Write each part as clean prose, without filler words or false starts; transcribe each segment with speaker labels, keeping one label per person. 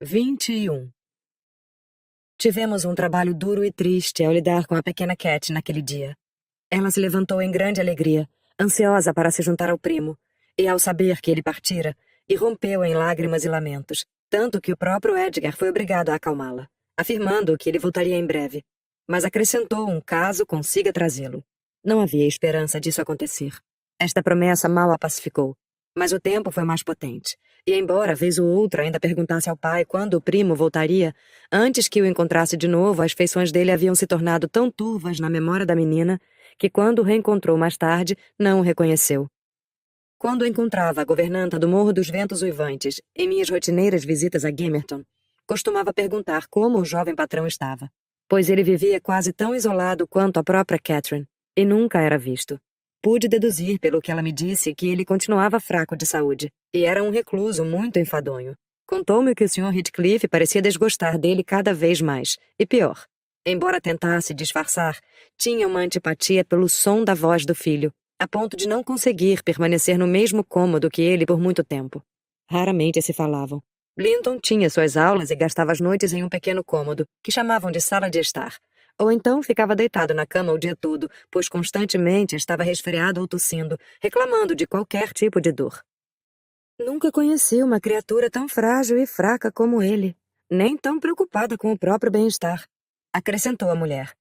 Speaker 1: 21. Tivemos um trabalho duro e triste ao lidar com a pequena Cat naquele dia. Ela se levantou em grande alegria, ansiosa para se juntar ao primo, e ao saber que ele partira, irrompeu em lágrimas e lamentos, tanto que o próprio Edgar foi obrigado a acalmá-la, afirmando que ele voltaria em breve, mas acrescentou um caso consiga trazê-lo. Não havia esperança disso acontecer. Esta promessa mal a pacificou, mas o tempo foi mais potente. E embora, vez ou outra, ainda perguntasse ao pai quando o primo voltaria, antes que o encontrasse de novo, as feições dele haviam se tornado tão turvas na memória da menina que, quando o reencontrou mais tarde, não o reconheceu. Quando encontrava a governanta do Morro dos Ventos Uivantes em minhas rotineiras visitas a Gimmerton, costumava perguntar como o jovem patrão estava, pois ele vivia quase tão isolado quanto a própria Catherine, e nunca era visto. Pude deduzir pelo que ela me disse que ele continuava fraco de saúde, e era um recluso muito enfadonho. Contou-me que o Sr. Heathcliff parecia desgostar dele cada vez mais, e pior. Embora tentasse disfarçar, tinha uma antipatia pelo som da voz do filho, a ponto de não conseguir permanecer no mesmo cômodo que ele por muito tempo. Raramente se falavam. Linton tinha suas aulas e gastava as noites em um pequeno cômodo, que chamavam de sala de estar. Ou então ficava deitado na cama o dia todo, pois constantemente estava resfriado ou tossindo, reclamando de qualquer tipo de dor. Nunca conheci uma criatura tão frágil e fraca como ele, nem tão preocupada com o próprio bem-estar, acrescentou a mulher.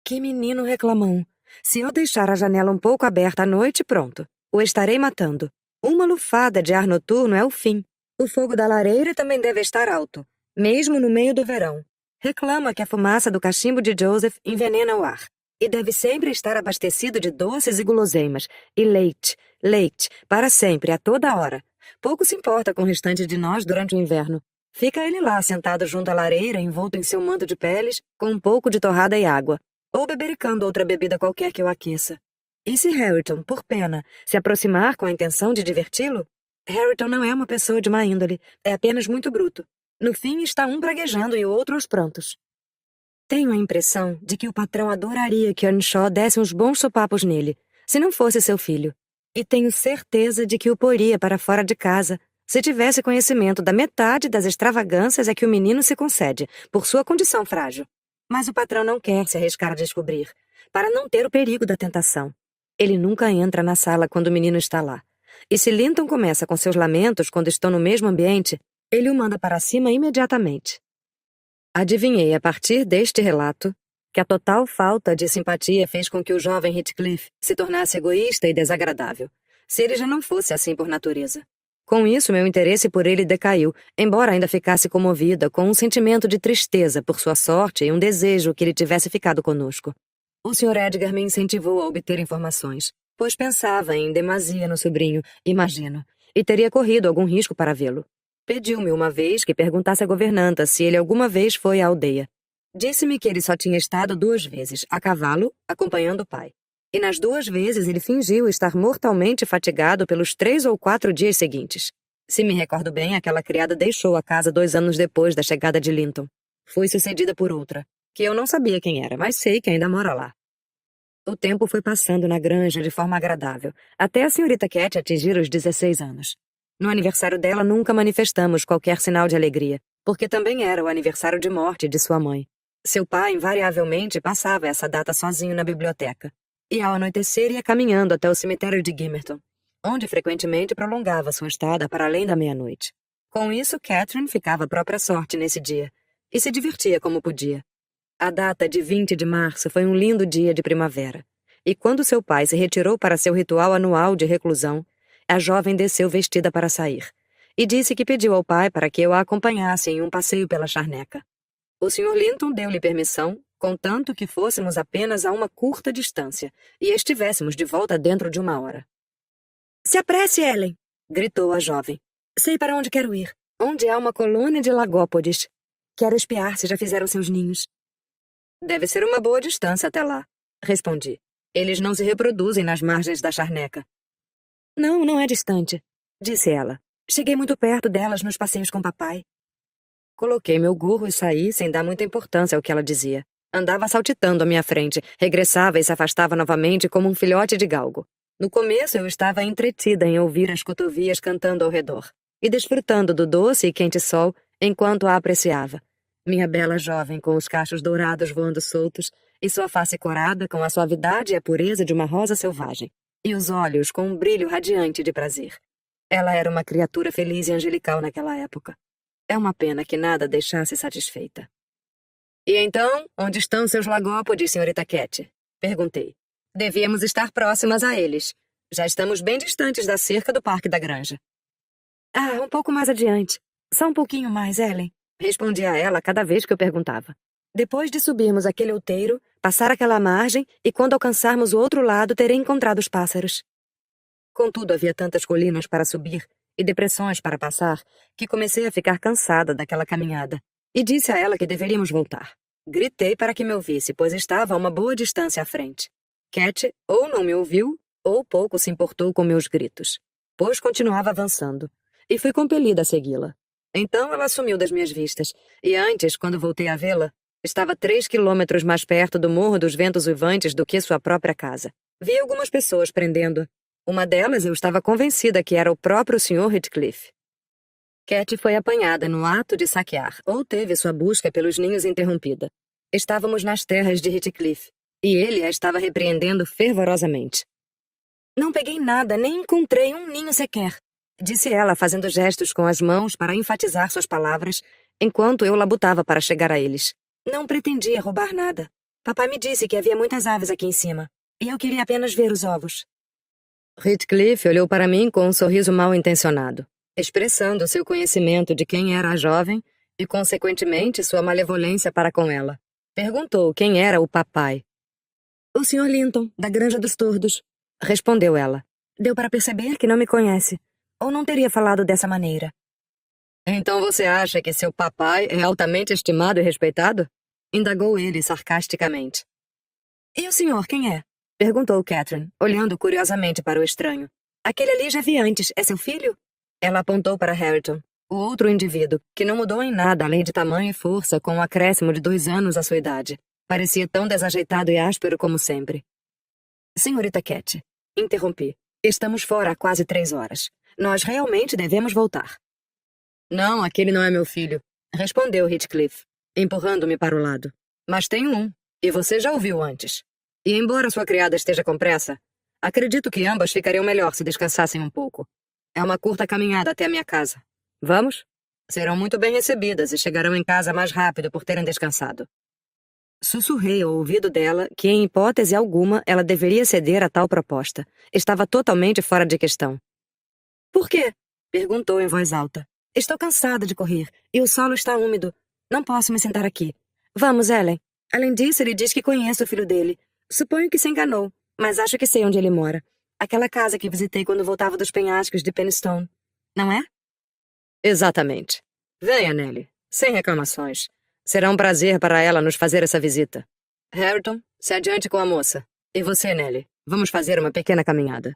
Speaker 1: Que menino reclamão! Se eu deixar a janela um pouco aberta à noite, pronto, o estarei matando. Uma lufada de ar noturno é o fim. O fogo da lareira também deve estar alto, mesmo no meio do verão. Reclama que a fumaça do cachimbo de Joseph envenena o ar. E deve sempre estar abastecido de doces e guloseimas. E leite, leite, para sempre, a toda hora. Pouco se importa com o restante de nós durante o inverno. Fica ele lá, sentado junto à lareira, envolto em seu manto de peles, com um pouco de torrada e água. Ou bebericando outra bebida qualquer que o aqueça. E se Harrington, por pena, se aproximar com a intenção de diverti-lo? Harrington não é uma pessoa de má índole, é apenas muito bruto. No fim, está um praguejando e o outro aos prantos. Tenho a impressão de que o patrão adoraria que Earnshaw desse uns bons sopapos nele, se não fosse seu filho. E tenho certeza de que o poria para fora de casa, se tivesse conhecimento da metade das extravagâncias a que o menino se concede, por sua condição frágil. Mas o patrão não quer se arriscar a descobrir, para não ter o perigo da tentação. Ele nunca entra na sala quando o menino está lá. E se Linton começa com seus lamentos quando estão no mesmo ambiente, ele o manda para cima imediatamente. Adivinhei, a partir deste relato, que a total falta de simpatia fez com que o jovem Heathcliff se tornasse egoísta e desagradável, se ele já não fosse assim por natureza. Com isso, meu interesse por ele decaiu, embora ainda ficasse comovida com um sentimento de tristeza por sua sorte e um desejo que ele tivesse ficado conosco. O Sr. Edgar me incentivou a obter informações, pois pensava em demasia no sobrinho, imagino, e teria corrido algum risco para vê-lo. Pediu-me uma vez que perguntasse à governanta se ele alguma vez foi à aldeia. Disse-me que ele só tinha estado 2 vezes, a cavalo, acompanhando o pai. E nas 2 vezes ele fingiu estar mortalmente fatigado pelos 3 ou 4 dias seguintes. Se me recordo bem, aquela criada deixou a casa 2 anos depois da chegada de Linton. Foi sucedida por outra, que eu não sabia quem era, mas sei que ainda mora lá. O tempo foi passando na granja de forma agradável, até a senhorita Cat atingir os 16 anos. No aniversário dela nunca manifestamos qualquer sinal de alegria, porque também era o aniversário de morte de sua mãe. Seu pai invariavelmente passava essa data sozinho na biblioteca, e ao anoitecer ia caminhando até o cemitério de Gimmerton, onde frequentemente prolongava sua estada para além da meia-noite. Com isso, Catherine ficava à própria sorte nesse dia, e se divertia como podia. A data de 20 de março foi um lindo dia de primavera, e quando seu pai se retirou para seu ritual anual de reclusão, a jovem desceu vestida para sair, e disse que pediu ao pai para que eu a acompanhasse em um passeio pela charneca. O Sr. Linton deu-lhe permissão, contanto que fôssemos apenas a uma curta distância, e estivéssemos de volta dentro de 1 hora. "Se apresse, Ellen!" gritou a jovem. "Sei para onde quero ir, onde há uma colônia de lagópodes. Quero espiar se já fizeram seus ninhos." "Deve ser uma boa distância até lá", respondi. "Eles não se reproduzem nas margens da charneca." "Não, não é distante", disse ela. "Cheguei muito perto delas nos passeios com papai." Coloquei meu gorro e saí sem dar muita importância ao que ela dizia. Andava saltitando à minha frente, regressava e se afastava novamente como um filhote de galgo. No começo eu estava entretida em ouvir as cotovias cantando ao redor, e desfrutando do doce e quente sol, enquanto a apreciava. Minha bela jovem com os cachos dourados voando soltos e sua face corada com a suavidade e a pureza de uma rosa selvagem, e os olhos com um brilho radiante de prazer. Ela era uma criatura feliz e angelical naquela época. É uma pena que nada a deixasse satisfeita. E então, onde estão seus lagópodes, senhorita Cat? Perguntei. Devíamos estar próximas a eles. Já estamos bem distantes da cerca do Parque da Granja. Ah, um pouco mais adiante. Só um pouquinho mais, Ellen. Respondia a ela cada vez que eu perguntava. Depois de subirmos aquele outeiro, passar aquela margem e quando alcançarmos o outro lado, terei encontrado os pássaros. Contudo, havia tantas colinas para subir e depressões para passar que comecei a ficar cansada daquela caminhada e disse a ela que deveríamos voltar. Gritei para que me ouvisse, pois estava a uma boa distância à frente. Cat ou não me ouviu ou pouco se importou com meus gritos, pois continuava avançando, e fui compelida a segui-la. Então ela sumiu das minhas vistas, e antes, quando voltei a vê-la, estava 3 quilômetros mais perto do Morro dos Ventos Uivantes do que sua própria casa. Vi algumas pessoas prendendo. Uma delas eu estava convencida que era o próprio Sr. Heathcliff. Cat foi apanhada no ato de saquear, ou teve sua busca pelos ninhos interrompida. Estávamos nas terras de Heathcliff, e ele a estava repreendendo fervorosamente. Não peguei nada, nem encontrei um ninho sequer, disse ela, fazendo gestos com as mãos para enfatizar suas palavras, enquanto eu labutava para chegar a eles. Não pretendia roubar nada. Papai me disse que havia muitas aves aqui em cima, e eu queria apenas ver os ovos. Heathcliff olhou para mim com um sorriso mal-intencionado, expressando seu conhecimento de quem era a jovem e, consequentemente, sua malevolência para com ela. Perguntou quem era o papai. O Sr. Linton, da Granja dos Tordos, respondeu ela. Deu para perceber que não me conhece, ou não teria falado dessa maneira. Então você acha que seu papai é altamente estimado e respeitado? Indagou ele sarcasticamente. E o senhor, quem é? Perguntou Catherine, olhando curiosamente para o estranho. Aquele ali já vi antes, é seu filho? Ela apontou para Hareton, o outro indivíduo, que não mudou em nada além de tamanho e força com um acréscimo de 2 anos à sua idade. Parecia tão desajeitado e áspero como sempre. Senhorita Cat, interrompi. Estamos fora há quase 3 horas. Nós realmente devemos voltar. Não, aquele não é meu filho, respondeu Heathcliff, empurrando-me para o lado. Mas tenho um, e você já o viu antes. E embora sua criada esteja com pressa, acredito que ambas ficariam melhor se descansassem um pouco. É uma curta caminhada até a minha casa. Vamos? Serão muito bem recebidas e chegarão em casa mais rápido por terem descansado. Sussurrei ao ouvido dela que, em hipótese alguma, ela deveria ceder a tal proposta. Estava totalmente fora de questão. Por quê? Perguntou em voz alta. Estou cansada de correr, e o solo está úmido. Não posso me sentar aqui. Vamos, Ellen. Além disso, ele diz que conhece o filho dele. Suponho que se enganou, mas acho que sei onde ele mora. Aquela casa que visitei quando voltava dos penhascos de Penistone. Não é? Exatamente. Venha, Nellie. Sem reclamações. Será um prazer para ela nos fazer essa visita. Hareton, se adiante com a moça. E você, Nellie, vamos fazer uma pequena caminhada.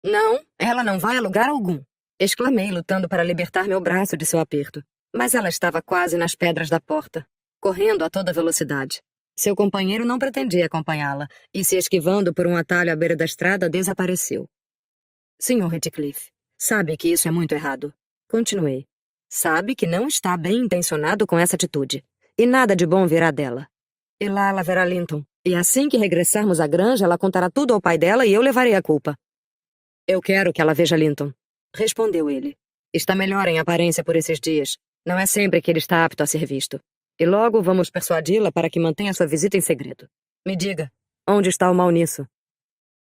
Speaker 1: Não, ela não vai a lugar algum. Exclamei, lutando para libertar meu braço de seu aperto. Mas ela estava quase nas pedras da porta, correndo a toda velocidade. Seu companheiro não pretendia acompanhá-la, e se esquivando por um atalho à beira da estrada, desapareceu. Sr. Heathcliff, sabe que isso é muito errado. Continuei. Sabe que não está bem intencionado com essa atitude, e nada de bom virá dela. E lá ela verá Linton, e assim que regressarmos à granja, ela contará tudo ao pai dela e eu levarei a culpa. Eu quero que ela veja Linton, respondeu ele. Está melhor em aparência por esses dias. Não é sempre que ele está apto a ser visto. E logo vamos persuadi-la para que mantenha sua visita em segredo. Me diga, onde está o mal nisso?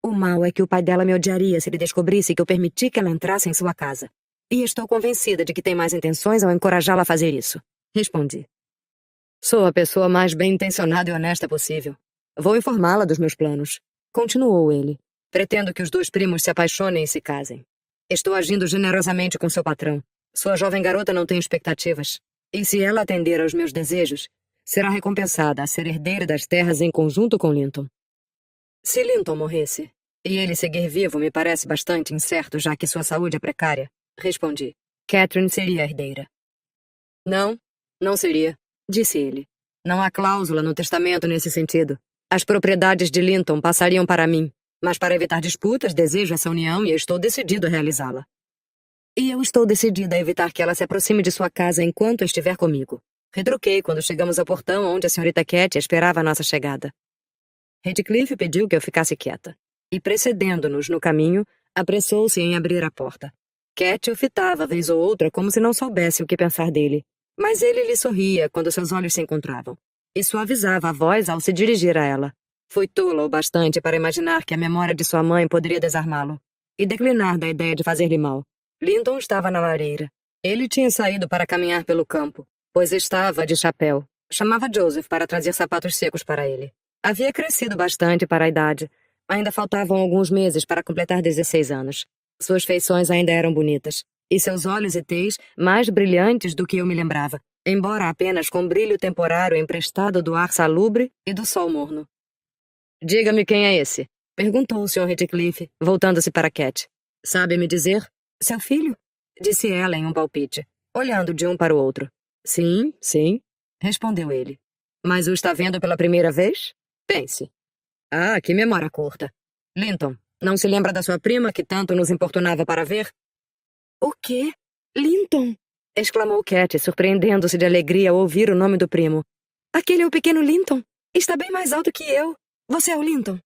Speaker 1: O mal é que o pai dela me odiaria se ele descobrisse que eu permiti que ela entrasse em sua casa. E estou convencida de que tem mais intenções ao encorajá-la a fazer isso. Respondi. Sou a pessoa mais bem-intencionada e honesta possível. Vou informá-la dos meus planos. Continuou ele. Pretendo que os 2 primos se apaixonem e se casem. Estou agindo generosamente com seu patrão. Sua jovem garota não tem expectativas. E se ela atender aos meus desejos, será recompensada a ser herdeira das terras em conjunto com Linton. Se Linton morresse, e ele seguir vivo me parece bastante incerto, já que sua saúde é precária, respondi. Catherine seria a herdeira. Não, não seria, disse ele. Não há cláusula no testamento nesse sentido. As propriedades de Linton passariam para mim, mas para evitar disputas, desejo essa união e estou decidido a realizá-la. E eu estou decidida a evitar que ela se aproxime de sua casa enquanto estiver comigo. Retruquei quando chegamos ao portão onde a senhorita Cat esperava a nossa chegada. Heathcliff pediu que eu ficasse quieta, e precedendo-nos no caminho, apressou-se em abrir a porta. Cat o fitava vez ou outra como se não soubesse o que pensar dele, mas ele lhe sorria quando seus olhos se encontravam, e suavizava a voz ao se dirigir a ela. Foi tola o bastante para imaginar que a memória de sua mãe poderia desarmá-lo, e declinar da ideia de fazer-lhe mal. Linton estava na lareira. Ele tinha saído para caminhar pelo campo, pois estava de chapéu. Chamava Joseph para trazer sapatos secos para ele. Havia crescido bastante para a idade. Ainda faltavam alguns meses para completar 16 anos. Suas feições ainda eram bonitas, e seus olhos e tez mais brilhantes do que eu me lembrava, embora apenas com brilho temporário emprestado do ar salubre e do sol morno. "Diga-me quem é esse?" perguntou o Sr. Heathcliff, voltando-se para Cat. "Sabe me dizer?" "Seu filho?" disse ela em um palpite, olhando de um para o outro. "Sim, sim", respondeu ele. "Mas o está vendo pela primeira vez? Pense." "Ah, que memória curta. Linton, não se lembra da sua prima que tanto nos importunava para ver?" "O quê? Linton?" exclamou Cat, surpreendendo-se de alegria ao ouvir o nome do primo. "Aquele é o pequeno Linton. Está bem mais alto que eu. Você é o Linton?"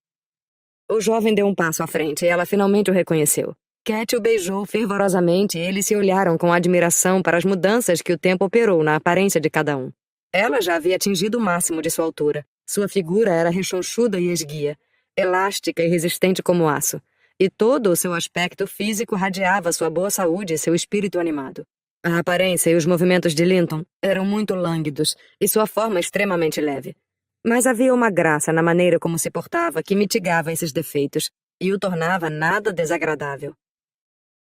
Speaker 1: O jovem deu um passo à frente e ela finalmente o reconheceu. Cat o beijou fervorosamente e eles se olharam com admiração para as mudanças que o tempo operou na aparência de cada um. Ela já havia atingido o máximo de sua altura. Sua figura era rechonchuda e esguia, elástica e resistente como aço, e todo o seu aspecto físico radiava sua boa saúde e seu espírito animado. A aparência e os movimentos de Linton eram muito lânguidos e sua forma extremamente leve. Mas havia uma graça na maneira como se portava que mitigava esses defeitos e o tornava nada desagradável.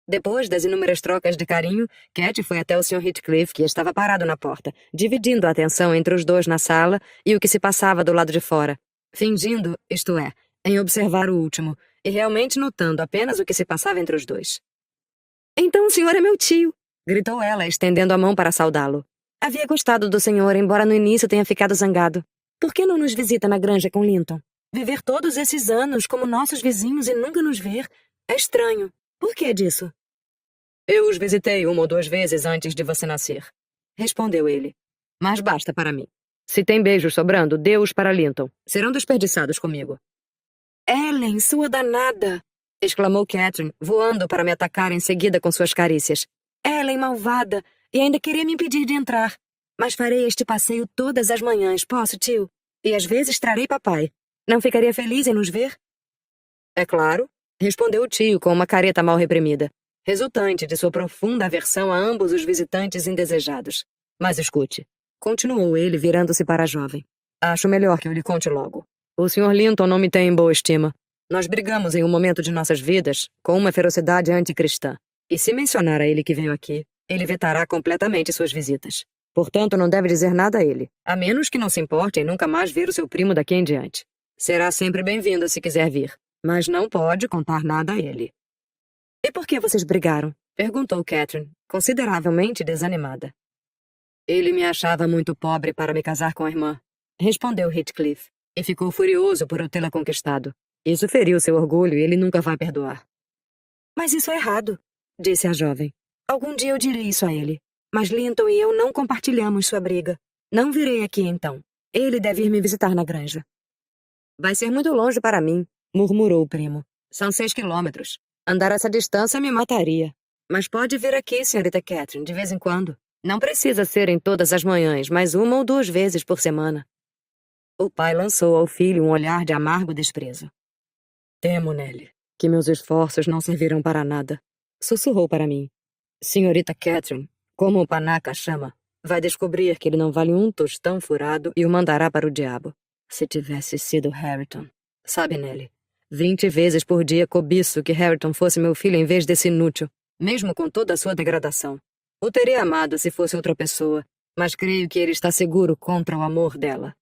Speaker 1: Depois das inúmeras trocas de carinho, Cat foi até o Sr. Heathcliff, que estava parado na porta, dividindo a atenção entre os dois na sala e o que se passava do lado de fora, fingindo, isto é, em observar o último, e realmente notando apenas o que se passava entre os dois. "Então o senhor é meu tio!" gritou ela, estendendo a mão para saudá-lo. "Havia gostado do senhor, embora no início tenha ficado zangado. Por que não nos visita na granja com Linton? Viver todos esses anos como nossos vizinhos e nunca nos ver é estranho. Por que disso?" "Eu os visitei 1 ou 2 vezes antes de você nascer", respondeu ele. "Mas basta para mim. Se tem beijos sobrando, dê-os para Linton. Serão desperdiçados comigo." "Ellen, sua danada!" exclamou Catherine, voando para me atacar em seguida com suas carícias. "Ellen, malvada! E ainda queria me impedir de entrar. Mas farei este passeio todas as manhãs, posso, tio? E às vezes trarei papai. Não ficaria feliz em nos ver?" "É claro", respondeu o tio com uma careta mal reprimida, resultante de sua profunda aversão a ambos os visitantes indesejados. "Mas escute", continuou ele, virando-se para a jovem. "Acho melhor que eu lhe conte logo. O Sr. Linton não me tem em boa estima. Nós brigamos em um momento de nossas vidas com uma ferocidade anticristã. E se mencionar a ele que veio aqui, ele vetará completamente suas visitas. Portanto, não deve dizer nada a ele, a menos que não se importe em nunca mais ver o seu primo daqui em diante. Será sempre bem-vindo se quiser vir, mas não pode contar nada a ele." "E por que vocês brigaram?" perguntou Catherine, consideravelmente desanimada. "Ele me achava muito pobre para me casar com a irmã", respondeu Heathcliff, "e ficou furioso por eu tê-la conquistado. Isso feriu seu orgulho e ele nunca vai perdoar." "Mas isso é errado", disse a jovem. "Algum dia eu direi isso a ele. Mas Linton e eu não compartilhamos sua briga. Não virei aqui então. Ele deve ir me visitar na granja." "Vai ser muito longe para mim", murmurou o primo. "São 6 quilômetros. Andar essa distância me mataria. Mas pode vir aqui, senhorita Catherine, de vez em quando. Não precisa ser em todas as manhãs, mas 1 ou 2 vezes por semana." O pai lançou ao filho um olhar de amargo desprezo. "Temo, Nelly, que meus esforços não servirão para nada", sussurrou para mim. "Senhorita Catherine, como o panaca chama, vai descobrir que ele não vale um tostão furado e o mandará para o diabo. Se tivesse sido Hareton. Sabe, Nelly, 20 vezes por dia cobiço que Hareton fosse meu filho em vez desse inútil, mesmo com toda a sua degradação. O teria amado se fosse outra pessoa, mas creio que ele está seguro contra o amor dela.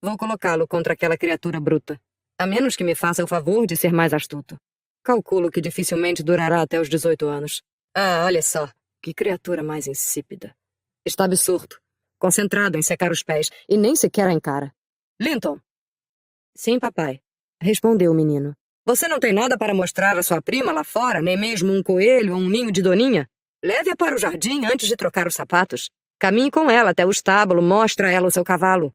Speaker 1: Vou colocá-lo contra aquela criatura bruta, a menos que me faça o favor de ser mais astuto. Calculo que dificilmente durará até os 18 anos. Ah, olha só, que criatura mais insípida. Está absurdo, concentrado em secar os pés, e nem sequer a encara. Linton!" "Sim, papai", respondeu o menino. "Você não tem nada para mostrar à sua prima lá fora, nem mesmo um coelho ou um ninho de doninha?" Leve-a para o jardim antes de trocar os sapatos. Caminhe com ela até o estábulo, mostre a ela o seu cavalo.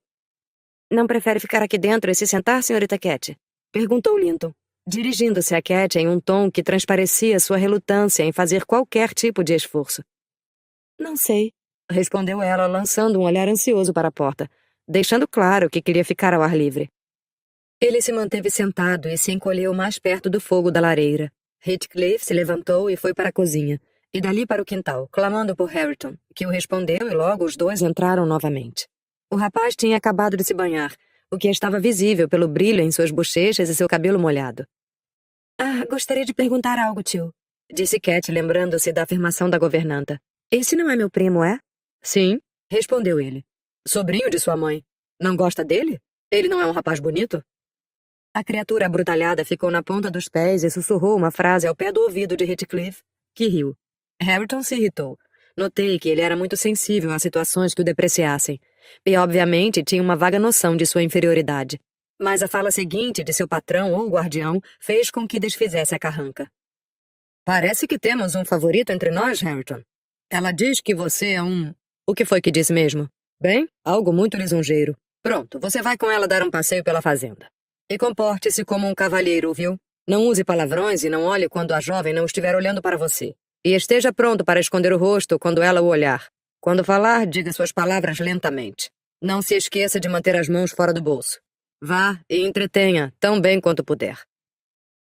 Speaker 1: Não prefere ficar aqui dentro e se sentar, senhorita Cat? Perguntou Linton, dirigindo-se a Cat em um tom que transparecia sua relutância em fazer qualquer tipo de esforço. Não sei, respondeu ela, lançando um olhar ansioso para a porta, deixando claro que queria ficar ao ar livre. Ele se manteve sentado e se encolheu mais perto do fogo da lareira. Heathcliff se levantou e foi para a cozinha, e dali para o quintal, clamando por Hareton, que o respondeu e logo os dois entraram novamente. O rapaz tinha acabado de se banhar, o que estava visível pelo brilho em suas bochechas e seu cabelo molhado. Ah, gostaria de perguntar algo, tio, disse Cat, lembrando-se da afirmação da governanta. Esse não é meu primo, é? Sim, respondeu ele. Sobrinho de sua mãe. Não gosta dele? Ele não é um rapaz bonito? A criatura abrutalhada ficou na ponta dos pés e sussurrou uma frase ao pé do ouvido de Heathcliff, que riu. Hareton se irritou. Notei que ele era muito sensível a situações que o depreciassem, e obviamente tinha uma vaga noção de sua inferioridade. Mas a fala seguinte de seu patrão ou guardião fez com que desfizesse a carranca. Parece que temos um favorito entre nós, Hareton. Ela diz que você é um... O que foi que disse mesmo? Bem, algo muito lisonjeiro. Pronto, você vai com ela dar um passeio pela fazenda. E comporte-se como um cavalheiro, viu? Não use palavrões e não olhe quando a jovem não estiver olhando para você. E esteja pronto para esconder o rosto quando ela o olhar. Quando falar, diga suas palavras lentamente. Não se esqueça de manter as mãos fora do bolso. Vá e entretenha, tão bem quanto puder.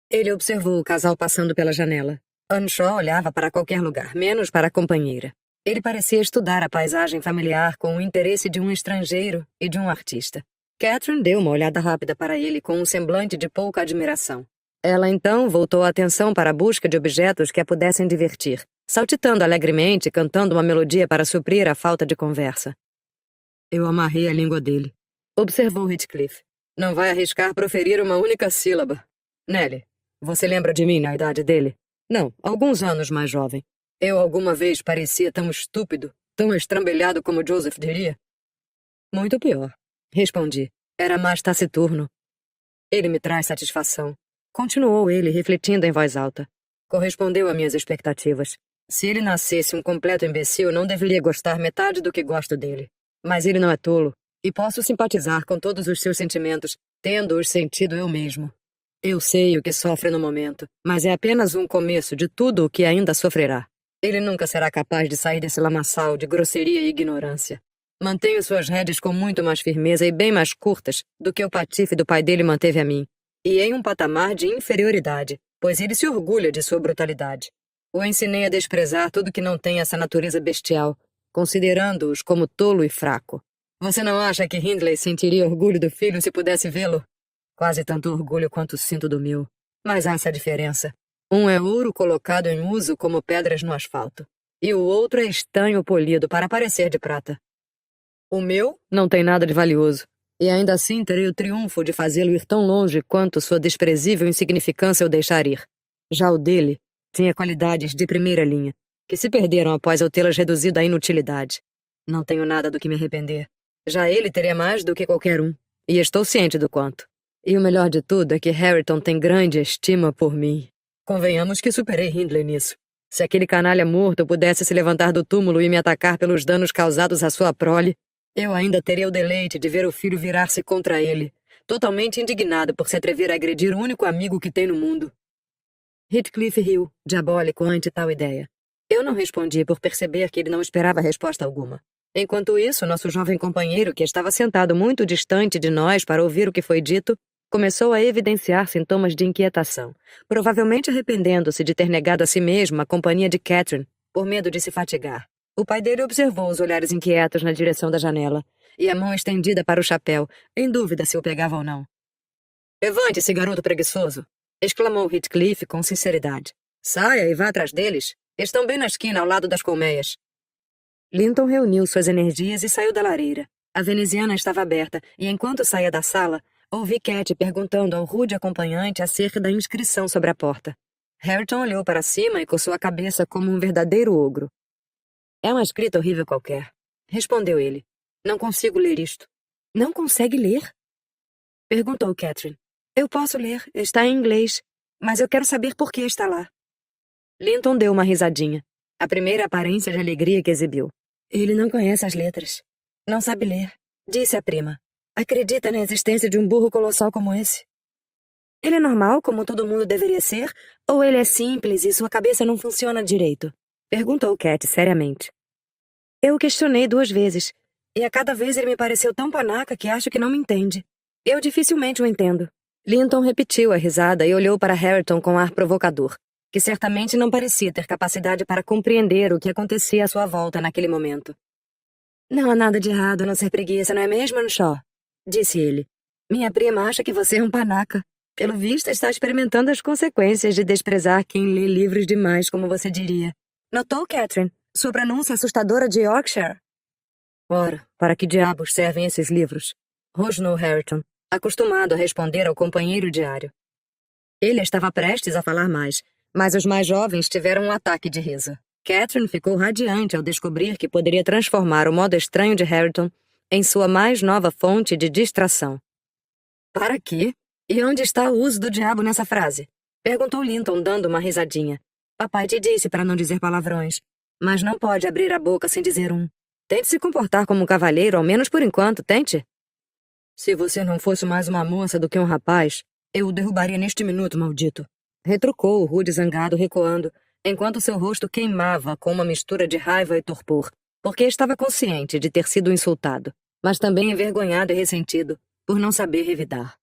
Speaker 1: Ele observou o casal passando pela janela. Earnshaw olhava para qualquer lugar, menos para a companheira. Ele parecia estudar a paisagem familiar com o interesse de um estrangeiro e de um artista. Catherine deu uma olhada rápida para ele com um semblante de pouca admiração. Ela então voltou a atenção para a busca de objetos que a pudessem divertir, saltitando alegremente e cantando uma melodia para suprir a falta de conversa. Eu amarrei a língua dele, observou Heathcliff. Não vai arriscar proferir uma única sílaba. Nelly, você lembra de mim na idade dele? Não, alguns anos mais jovem. Eu alguma vez parecia tão estúpido, tão estrambelhado como Joseph diria? Muito pior, respondi. Era mais taciturno. Ele me traz satisfação. Continuou ele, refletindo em voz alta. Correspondeu a minhas expectativas. Se ele nascesse um completo imbecil, não deveria gostar metade do que gosto dele. Mas ele não é tolo, e posso simpatizar com todos os seus sentimentos, tendo-os sentido eu mesmo. Eu sei o que sofre no momento, mas é apenas um começo de tudo o que ainda sofrerá. Ele nunca será capaz de sair desse lamaçal de grosseria e ignorância. Mantenho suas rédeas com muito mais firmeza e bem mais curtas do que o patife do pai dele manteve a mim. E em um patamar de inferioridade, pois ele se orgulha de sua brutalidade. O ensinei a desprezar tudo que não tem essa natureza bestial, considerando-os como tolo e fraco. Você não acha que Hindley sentiria orgulho do filho se pudesse vê-lo? Quase tanto orgulho quanto sinto do meu. Mas há essa diferença. Um é ouro colocado em uso como pedras no asfalto, e o outro é estanho polido para parecer de prata. O meu não tem nada de valioso. E ainda assim terei o triunfo de fazê-lo ir tão longe quanto sua desprezível insignificância o deixar ir. Já o dele tinha qualidades de primeira linha, que se perderam após eu tê-las reduzido à inutilidade. Não tenho nada do que me arrepender. Já ele teria mais do que qualquer um, e estou ciente do quanto. E o melhor de tudo é que Hareton tem grande estima por mim. Convenhamos que superei Hindley nisso. Se aquele canalha morto pudesse se levantar do túmulo e me atacar pelos danos causados à sua prole, eu ainda teria o deleite de ver o filho virar-se contra ele, totalmente indignado por se atrever a agredir o único amigo que tem no mundo. Heathcliff riu, diabólico ante tal ideia. Eu não respondi por perceber que ele não esperava resposta alguma. Enquanto isso, nosso jovem companheiro, que estava sentado muito distante de nós para ouvir o que foi dito, começou a evidenciar sintomas de inquietação, provavelmente arrependendo-se de ter negado a si mesmo a companhia de Catherine, por medo de se fatigar. O pai dele observou os olhares inquietos na direção da janela, e a mão estendida para o chapéu, em dúvida se o pegava ou não. Levante-se, garoto preguiçoso! Exclamou Heathcliff com sinceridade. Saia e vá atrás deles. Estão bem na esquina, ao lado das colmeias. Linton reuniu suas energias e saiu da lareira. A veneziana estava aberta, e enquanto saía da sala, ouvi Cat perguntando ao rude acompanhante acerca da inscrição sobre a porta. Hareton olhou para cima e coçou a cabeça como um verdadeiro ogro. É uma escrita horrível qualquer, respondeu ele. Não consigo ler isto. Não consegue ler? Perguntou Catherine. Eu posso ler, está em inglês, mas eu quero saber por que está lá. Linton deu uma risadinha. A primeira aparência de alegria que exibiu. Ele não conhece as letras. Não sabe ler, disse a prima. Acredita na existência de um burro colossal como esse? Ele é normal, como todo mundo deveria ser, ou ele é simples e sua cabeça não funciona direito? Perguntou Cat seriamente. Eu o questionei 2 vezes, e a cada vez ele me pareceu tão panaca que acho que não me entende. Eu dificilmente o entendo. Linton repetiu a risada e olhou para Hareton com ar provocador, que certamente não parecia ter capacidade para compreender o que acontecia à sua volta naquele momento. Não há nada de errado não ser preguiça, não é mesmo, Anshaw? Disse ele. Minha prima acha que você é um panaca. Pelo visto, está experimentando as consequências de desprezar quem lê livros demais, como você diria. Notou, Catherine? Sua pronúncia assustadora de Yorkshire. Ora, para que diabos servem esses livros? Rosnou Hareton, acostumado a responder ao companheiro diário. Ele estava prestes a falar mais, mas os mais jovens tiveram um ataque de riso. Catherine ficou radiante ao descobrir que poderia transformar o modo estranho de Hareton em sua mais nova fonte de distração. Para quê? E onde está o uso do diabo nessa frase? Perguntou Linton, dando uma risadinha. Papai te disse para não dizer palavrões, mas não pode abrir a boca sem dizer um. Tente se comportar como um cavalheiro, ao menos por enquanto, tente. Se você não fosse mais uma moça do que um rapaz, eu o derrubaria neste minuto, maldito. Retrucou o rude zangado, recuando, enquanto seu rosto queimava com uma mistura de raiva e torpor, porque estava consciente de ter sido insultado, mas também envergonhado e ressentido, por não saber revidar.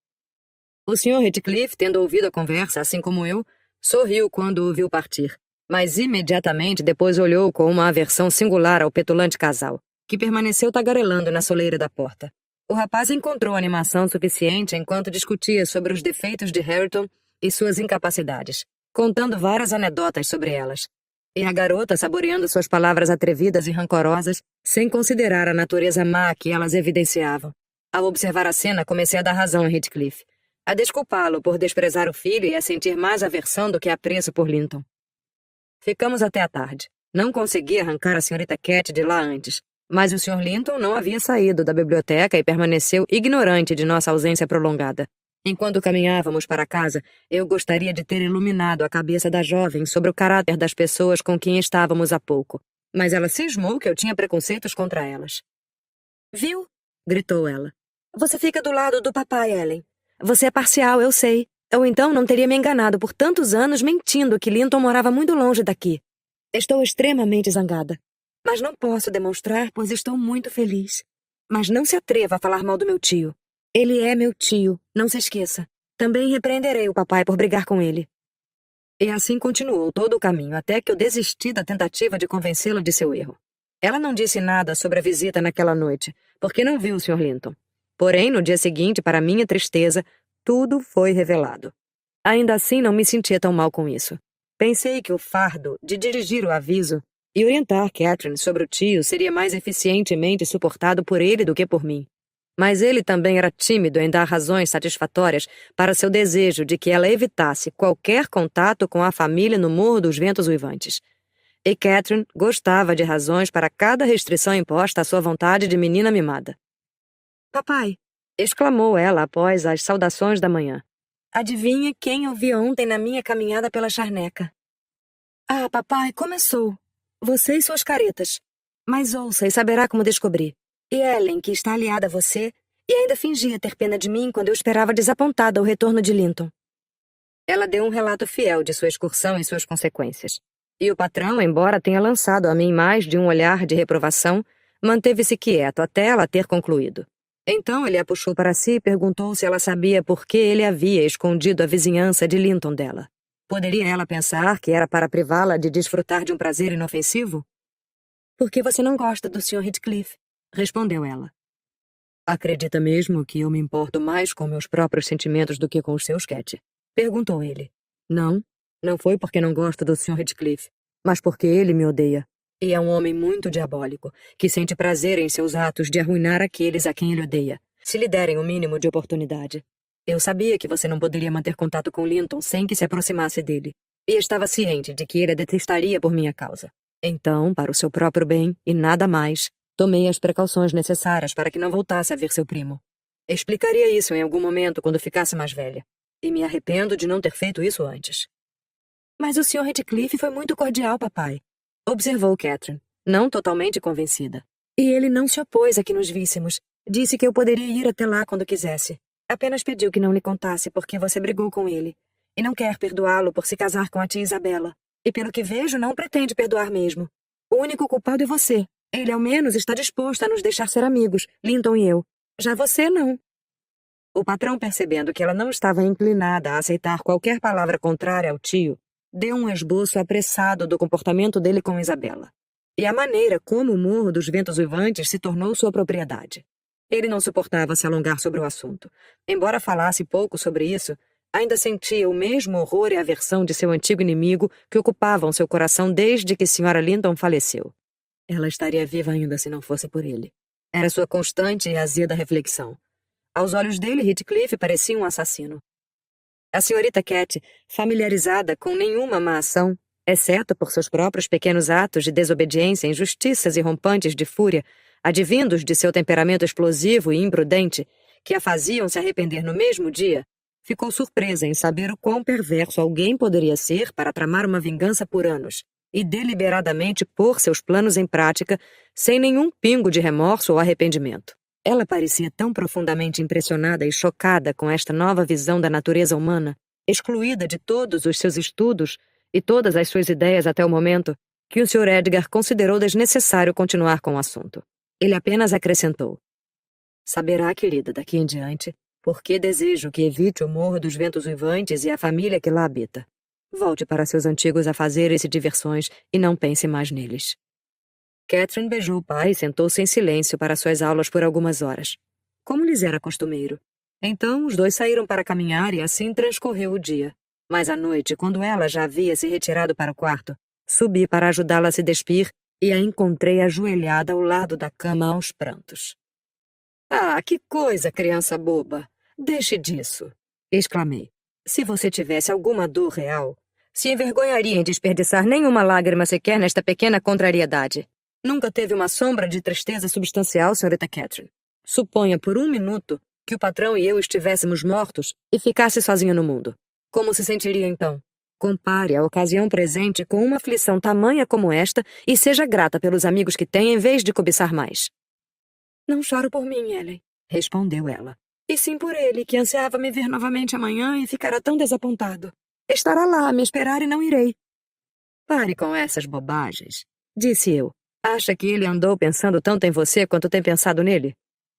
Speaker 1: O Sr. Heathcliff, tendo ouvido a conversa, assim como eu, sorriu quando o viu partir, mas imediatamente depois olhou com uma aversão singular ao petulante casal, que permaneceu tagarelando na soleira da porta. O rapaz encontrou animação suficiente enquanto discutia sobre os defeitos de Hareton e suas incapacidades, contando várias anedotas sobre elas. E a garota saboreando suas palavras atrevidas e rancorosas, sem considerar a natureza má que elas evidenciavam. Ao observar a cena, comecei a dar razão a Heathcliff, a desculpá-lo por desprezar o filho e a sentir mais aversão do que apreço por Linton. Ficamos até a tarde. Não consegui arrancar a senhorita Cat de lá antes, mas o Sr. Linton não havia saído da biblioteca e permaneceu ignorante de nossa ausência prolongada. Enquanto caminhávamos para casa, eu gostaria de ter iluminado a cabeça da jovem sobre o caráter das pessoas com quem estávamos há pouco, mas ela cismou que eu tinha preconceitos contra elas. Viu? Gritou ela. Você fica do lado do papai, Ellen. Você é parcial, eu sei. Ou então não teria me enganado por tantos anos mentindo que Linton morava muito longe daqui. Estou extremamente zangada. Mas não posso demonstrar, pois estou muito feliz. Mas não se atreva a falar mal do meu tio. Ele é meu tio, não se esqueça. Também repreenderei o papai por brigar com ele. E assim continuou todo o caminho, até que eu desisti da tentativa de convencê-la de seu erro. Ela não disse nada sobre a visita naquela noite, porque não viu o Sr. Linton. Porém, no dia seguinte, para minha tristeza, tudo foi revelado. Ainda assim, não me sentia tão mal com isso. Pensei que o fardo de dirigir o aviso e orientar Catherine sobre o tio seria mais eficientemente suportado por ele do que por mim. Mas ele também era tímido em dar razões satisfatórias para seu desejo de que ela evitasse qualquer contato com a família no Morro dos Ventos Uivantes. E Catherine gostava de razões para cada restrição imposta à sua vontade de menina mimada. Papai, exclamou ela após as saudações da manhã. Adivinha quem eu vi ontem na minha caminhada pela charneca? Ah, papai, começou. Você e suas caretas. Mas ouça e saberá como descobrir. E Ellen, que está aliada a você, e ainda fingia ter pena de mim quando eu esperava desapontada o retorno de Linton. Ela deu um relato fiel de sua excursão e suas consequências. E o patrão, embora tenha lançado a mim mais de um olhar de reprovação, manteve-se quieto até ela ter concluído. Então ele a puxou para si e perguntou se ela sabia por que ele havia escondido a vizinhança de Linton dela. Poderia ela pensar que era para privá-la de desfrutar de um prazer inofensivo? Porque você não gosta do Sr. Heathcliff, respondeu ela. Acredita mesmo que eu me importo mais com meus próprios sentimentos do que com os seus, Cat? Perguntou ele. Não, não foi porque não gosto do Sr. Heathcliff, mas porque ele me odeia. E é um homem muito diabólico, que sente prazer em seus atos de arruinar aqueles a quem ele odeia, se lhe derem o mínimo de oportunidade. Eu sabia que você não poderia manter contato com Linton sem que se aproximasse dele, e estava ciente de que ele a detestaria por minha causa. Então, para o seu próprio bem, e nada mais, tomei as precauções necessárias para que não voltasse a ver seu primo. Explicaria isso em algum momento quando ficasse mais velha, e me arrependo de não ter feito isso antes. Mas o Sr. Heathcliff foi muito cordial, papai. Observou Catherine, não totalmente convencida. E ele não se opôs a que nos víssemos. Disse que eu poderia ir até lá quando quisesse. Apenas pediu que não lhe contasse porque você brigou com ele. E não quer perdoá-lo por se casar com a tia Isabela. E pelo que vejo, não pretende perdoar mesmo. O único culpado é você. Ele, ao menos, está disposto a nos deixar ser amigos, Linton e eu. Já você, não. O patrão, percebendo que ela não estava inclinada a aceitar qualquer palavra contrária ao tio, deu um esboço apressado do comportamento dele com Isabela. E a maneira como o Morro dos Ventos Uivantes se tornou sua propriedade. Ele não suportava se alongar sobre o assunto. Embora falasse pouco sobre isso, ainda sentia o mesmo horror e aversão de seu antigo inimigo que ocupavam seu coração desde que Sra. Linton faleceu. Ela estaria viva ainda se não fosse por ele. Era sua constante e azeda reflexão. Aos olhos dele, Heathcliff parecia um assassino. A senhorita Cat, familiarizada com nenhuma má ação, exceto por seus próprios pequenos atos de desobediência, injustiças e rompantes de fúria, advindos de seu temperamento explosivo e imprudente, que a faziam se arrepender no mesmo dia, ficou surpresa em saber o quão perverso alguém poderia ser para tramar uma vingança por anos e deliberadamente pôr seus planos em prática sem nenhum pingo de remorso ou arrependimento. Ela parecia tão profundamente impressionada e chocada com esta nova visão da natureza humana, excluída de todos os seus estudos e todas as suas ideias até o momento, que o Sr. Edgar considerou desnecessário continuar com o assunto. Ele apenas acrescentou: "Saberá, querida, daqui em diante, por que desejo que evite o Morro dos Ventos Uivantes e a família que lá habita. Volte para seus antigos afazeres e diversões e não pense mais neles." Catherine beijou o pai e sentou-se em silêncio para suas aulas por algumas horas, como lhes era costumeiro. Então, os dois saíram para caminhar e assim transcorreu o dia. Mas à noite, quando ela já havia se retirado para o quarto, subi para ajudá-la a se despir e a encontrei ajoelhada ao lado da cama aos prantos. "Ah, que coisa, criança boba! Deixe disso!" exclamei. "Se você tivesse alguma dor real, se envergonharia em desperdiçar nenhuma lágrima sequer nesta pequena contrariedade. Nunca teve uma sombra de tristeza substancial, senhorita Catherine. Suponha por um minuto que o patrão e eu estivéssemos mortos e ficasse sozinho no mundo. Como se sentiria então? Compare a ocasião presente com uma aflição tamanha como esta e seja grata pelos amigos que tem em vez de cobiçar mais." "Não choro por mim, Ellen", respondeu ela. "E sim por ele, que ansiava me ver novamente amanhã e ficará tão desapontado. Estará lá a me esperar e não irei." "Pare com essas bobagens", disse eu. "Acha que ele andou pensando tanto em você quanto tem pensado nele?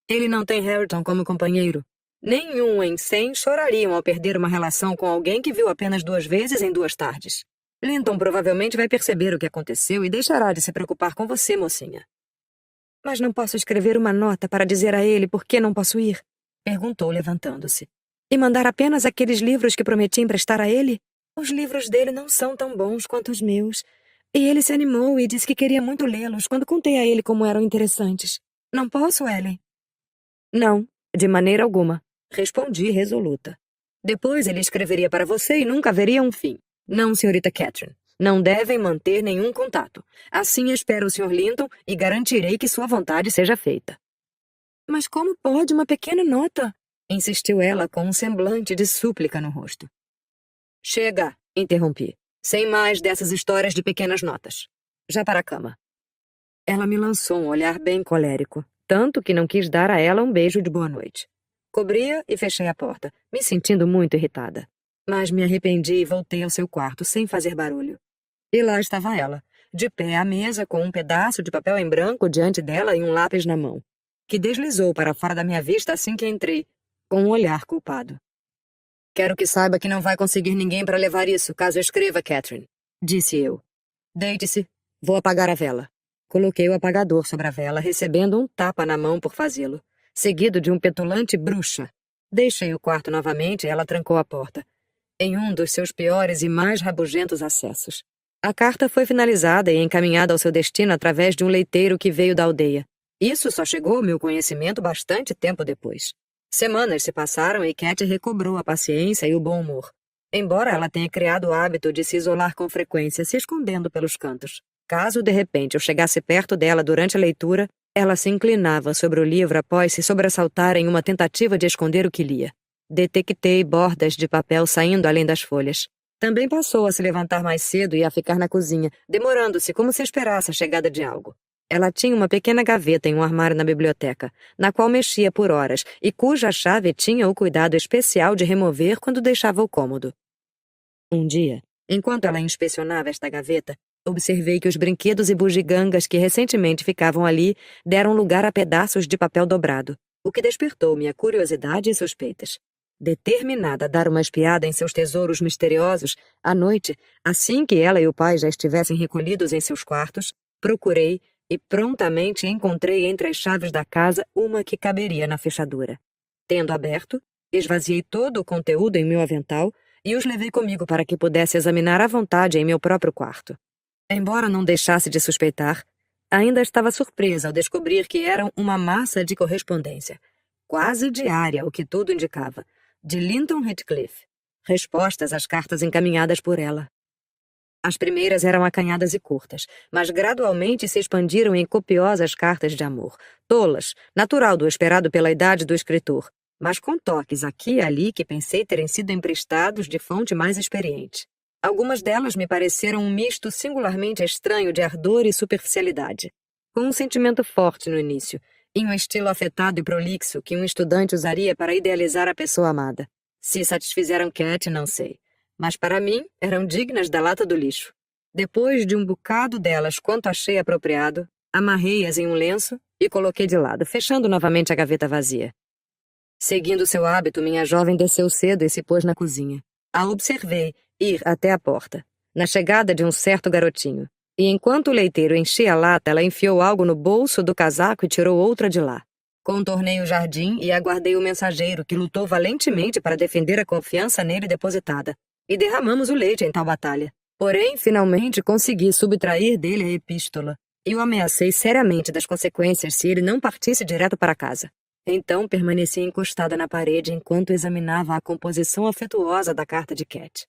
Speaker 1: Ele não tem Hareton como companheiro. Nenhum em 100 chorariam ao perder uma relação com alguém que viu apenas 2 vezes em 2 tardes. Linton provavelmente vai perceber o que aconteceu e deixará de se preocupar com você, mocinha." "Mas não posso escrever uma nota para dizer a ele por que não posso ir?" perguntou, levantando-se. "E mandar apenas aqueles livros que prometi emprestar a ele? Os livros dele não são tão bons quanto os meus. E ele se animou e disse que queria muito lê-los quando contei a ele como eram interessantes. Não posso, Ellen?" "Não, de maneira alguma", respondi resoluta. "Depois ele escreveria para você e nunca haveria um fim. Não, senhorita Catherine. Não devem manter nenhum contato. Assim espero o Sr. Linton e garantirei que sua vontade seja feita." "Mas como pode uma pequena nota?" insistiu ela com um semblante de súplica no rosto. "Chega", interrompi. "Sem mais dessas histórias de pequenas notas. Já para a cama." Ela me lançou um olhar bem colérico, tanto que não quis dar a ela um beijo de boa noite. Cobri-a e fechei a porta, me sentindo muito irritada. Mas me arrependi e voltei ao seu quarto sem fazer barulho. E lá estava ela, de pé à mesa com um pedaço de papel em branco diante dela e um lápis na mão, que deslizou para fora da minha vista assim que entrei, com um olhar culpado. "Quero que saiba que não vai conseguir ninguém para levar isso, caso eu escreva, Catherine", disse eu. "Deite-se. Vou apagar a vela." Coloquei o apagador sobre a vela, recebendo um tapa na mão por fazê-lo, seguido de um petulante "bruxa." Deixei o quarto novamente e ela trancou a porta, em um dos seus piores e mais rabugentos acessos. A carta foi finalizada e encaminhada ao seu destino através de um leiteiro que veio da aldeia. Isso só chegou ao meu conhecimento bastante tempo depois. Semanas se passaram e Cat recobrou a paciência e o bom humor, embora ela tenha criado o hábito de se isolar com frequência, se escondendo pelos cantos. Caso de repente eu chegasse perto dela durante a leitura, ela se inclinava sobre o livro após se sobressaltar em uma tentativa de esconder o que lia. Detectei bordas de papel saindo além das folhas. Também passou a se levantar mais cedo e a ficar na cozinha, demorando-se como se esperasse a chegada de algo. Ela tinha uma pequena gaveta em um armário na biblioteca, na qual mexia por horas e cuja chave tinha o cuidado especial de remover quando deixava o cômodo. Um dia, enquanto ela inspecionava esta gaveta, observei que os brinquedos e bugigangas que recentemente ficavam ali deram lugar a pedaços de papel dobrado, o que despertou minha curiosidade e suspeitas. Determinada a dar uma espiada em seus tesouros misteriosos, à noite, assim que ela e o pai já estivessem recolhidos em seus quartos, procurei e prontamente encontrei entre as chaves da casa uma que caberia na fechadura. Tendo aberto, esvaziei todo o conteúdo em meu avental e os levei comigo para que pudesse examinar à vontade em meu próprio quarto. Embora não deixasse de suspeitar, ainda estava surpresa ao descobrir que eram uma massa de correspondência, quase diária, o que tudo indicava, de Linton Heathcliff, respostas às cartas encaminhadas por ela. As primeiras eram acanhadas e curtas, mas gradualmente se expandiram em copiosas cartas de amor, tolas, natural do esperado pela idade do escritor, mas com toques aqui e ali que pensei terem sido emprestados de fonte mais experiente. Algumas delas me pareceram um misto singularmente estranho de ardor e superficialidade, com um sentimento forte no início, em um estilo afetado e prolixo que um estudante usaria para idealizar a pessoa amada. Se satisfizeram Cat, não sei. Mas para mim, eram dignas da lata do lixo. Depois de um bocado delas quanto achei apropriado, amarrei-as em um lenço e coloquei de lado, fechando novamente a gaveta vazia. Seguindo seu hábito, minha jovem desceu cedo e se pôs na cozinha. A observei ir até a porta, na chegada de um certo garotinho. E enquanto o leiteiro enchia a lata, ela enfiou algo no bolso do casaco e tirou outra de lá. Contornei o jardim e aguardei o mensageiro, que lutou valentemente para defender a confiança nele depositada. E derramamos o leite em tal batalha. Porém, finalmente consegui subtrair dele a epístola, e o ameacei seriamente das consequências se ele não partisse direto para casa. Então permaneci encostada na parede enquanto examinava a composição afetuosa da carta de Cat.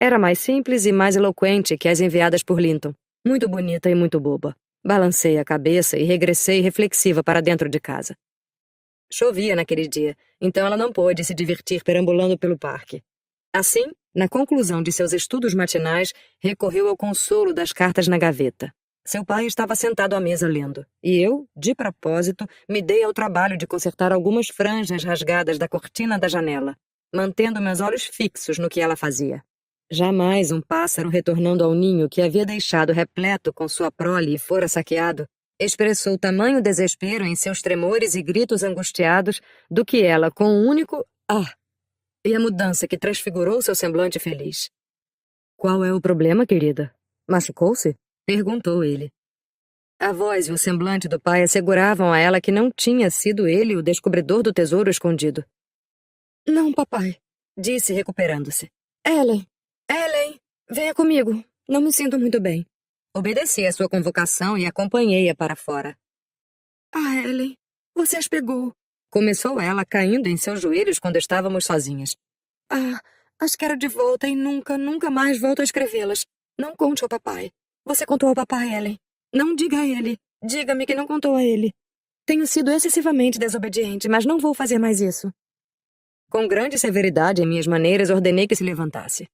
Speaker 1: Era mais simples e mais eloquente que as enviadas por Linton. Muito bonita e muito boba. Balancei a cabeça e regressei reflexiva para dentro de casa. Chovia naquele dia, então ela não pôde se divertir perambulando pelo parque. Assim, na conclusão de seus estudos matinais, recorreu ao consolo das cartas na gaveta. Seu pai estava sentado à mesa lendo, e eu, de propósito, me dei ao trabalho de consertar algumas franjas rasgadas da cortina da janela, mantendo meus olhos fixos no que ela fazia. Jamais um pássaro retornando ao ninho que havia deixado repleto com sua prole e fora saqueado, expressou tamanho desespero em seus tremores e gritos angustiados do que ela com um único "ah" e a mudança que transfigurou seu semblante feliz. "Qual é o problema, querida? Machucou-se?" perguntou ele. A voz e o semblante do pai asseguravam a ela que não tinha sido ele o descobridor do tesouro escondido. "Não, papai", disse recuperando-se. "Ellen, venha comigo. Não me sinto muito bem." Obedeci à sua convocação e acompanhei-a para fora. "Ah, Ellen, você as pegou", começou ela, caindo em seus joelhos quando estávamos sozinhas. "Ah, as quero de volta e nunca, nunca mais volto a escrevê-las. Não conte ao papai. Você contou ao papai, Ellen. Não diga a ele. Diga-me que não contou a ele. Tenho sido excessivamente desobediente, mas não vou fazer mais isso." Com grande severidade em minhas maneiras, ordenei que se levantasse.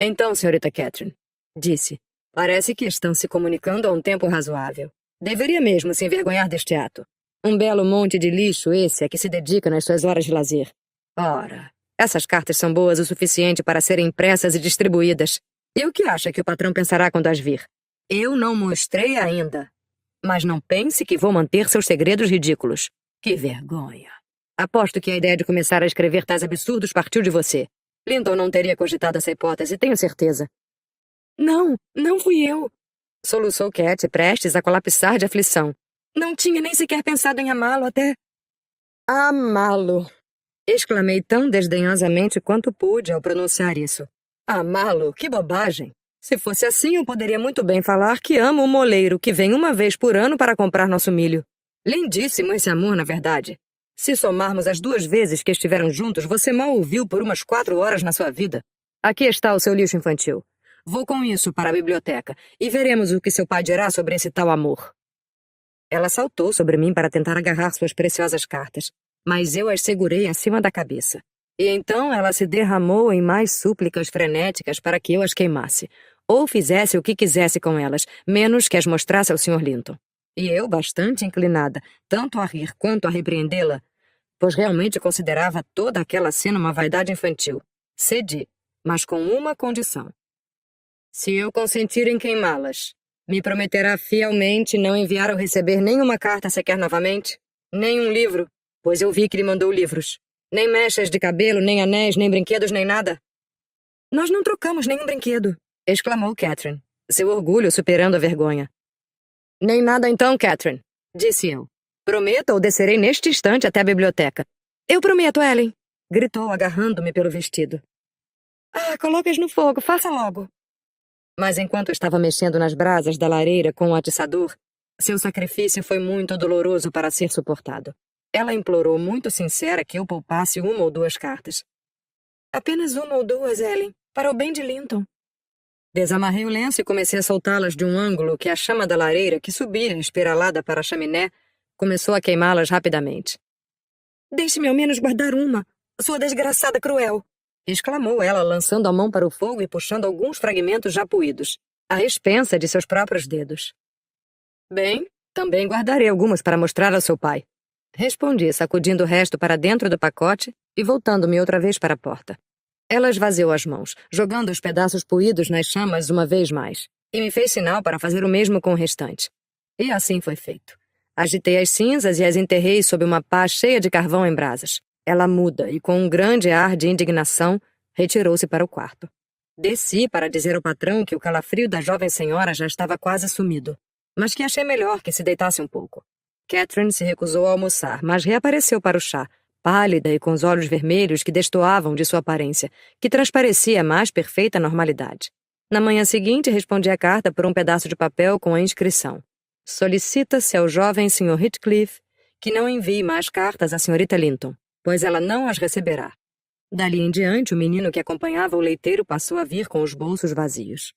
Speaker 1: "Então, senhorita Catherine", disse, "parece que estão se comunicando há um tempo razoável. Deveria mesmo se envergonhar deste ato. Um belo monte de lixo esse a que se dedica nas suas horas de lazer. Ora, essas cartas são boas o suficiente para serem impressas e distribuídas. E o que acha que o patrão pensará quando as vir? Eu não mostrei ainda. Mas não pense que vou manter seus segredos ridículos. Que vergonha. Aposto que a ideia de começar a escrever tais absurdos partiu de você. Linton não teria cogitado essa hipótese, tenho certeza." Não fui eu", soluçou Cat, prestes a colapsar de aflição. "Não tinha nem sequer pensado em amá-lo até." "Amá-lo!" exclamei tão desdenhosamente quanto pude ao pronunciar isso. "Amá-lo? Que bobagem! Se fosse assim, eu poderia muito bem falar que amo o moleiro que vem uma vez por ano para comprar nosso milho. Lindíssimo esse amor, na verdade. Se somarmos as 2 vezes que estiveram juntos, você mal o viu por umas 4 horas na sua vida. Aqui está o seu lixo infantil. Vou com isso para a biblioteca e veremos o que seu pai dirá sobre esse tal amor." Ela saltou sobre mim para tentar agarrar suas preciosas cartas, mas eu as segurei acima da cabeça. E então ela se derramou em mais súplicas frenéticas para que eu as queimasse, ou fizesse o que quisesse com elas, menos que as mostrasse ao Sr. Linton. E eu, bastante inclinada, tanto a rir quanto a repreendê-la, pois realmente considerava toda aquela cena uma vaidade infantil, cedi, mas com uma condição. Se eu consentir em queimá-las, me prometerá fielmente não enviar ou receber nenhuma carta sequer novamente? Nem um livro, pois eu vi que lhe mandou livros. Nem mechas de cabelo, nem anéis, nem brinquedos, nem nada. Nós não trocamos nenhum brinquedo, exclamou Catherine, seu orgulho superando a vergonha. Nem nada então, Catherine, disse eu. Prometo ou descerei neste instante até a biblioteca. Eu prometo, Ellen, gritou agarrando-me pelo vestido. Ah, coloque-as no fogo, faça logo. Mas enquanto estava mexendo nas brasas da lareira com o atiçador, seu sacrifício foi muito doloroso para ser suportado. Ela implorou muito sincera que eu poupasse uma ou duas cartas. Apenas uma ou duas, Ellen, para o bem de Linton. Desamarrei o lenço e comecei a soltá-las de um ângulo que a chama da lareira, que subia espiralada para a chaminé, começou a queimá-las rapidamente. Deixe-me ao menos guardar uma, sua desgraçada cruel! Exclamou ela, lançando a mão para o fogo e puxando alguns fragmentos já puídos, à expensa de seus próprios dedos. Bem, também guardarei algumas para mostrar ao seu pai. Respondi, sacudindo o resto para dentro do pacote e voltando-me outra vez para a porta. Ela esvaziou as mãos, jogando os pedaços puídos nas chamas uma vez mais, e me fez sinal para fazer o mesmo com o restante. E assim foi feito. Agitei as cinzas e as enterrei sob uma pá cheia de carvão em brasas. Ela, muda e com um grande ar de indignação, retirou-se para o quarto. Desci para dizer ao patrão que o calafrio da jovem senhora já estava quase sumido, mas que achei melhor que se deitasse um pouco. Catherine se recusou a almoçar, mas reapareceu para o chá, pálida e com os olhos vermelhos que destoavam de sua aparência, que transparecia a mais perfeita normalidade. Na manhã seguinte, respondi a carta por um pedaço de papel com a inscrição: solicita-se ao jovem Sr. Heathcliff que não envie mais cartas à Srta. Linton, pois ela não as receberá. Dali em diante, o menino que acompanhava o leiteiro passou a vir com os bolsos vazios.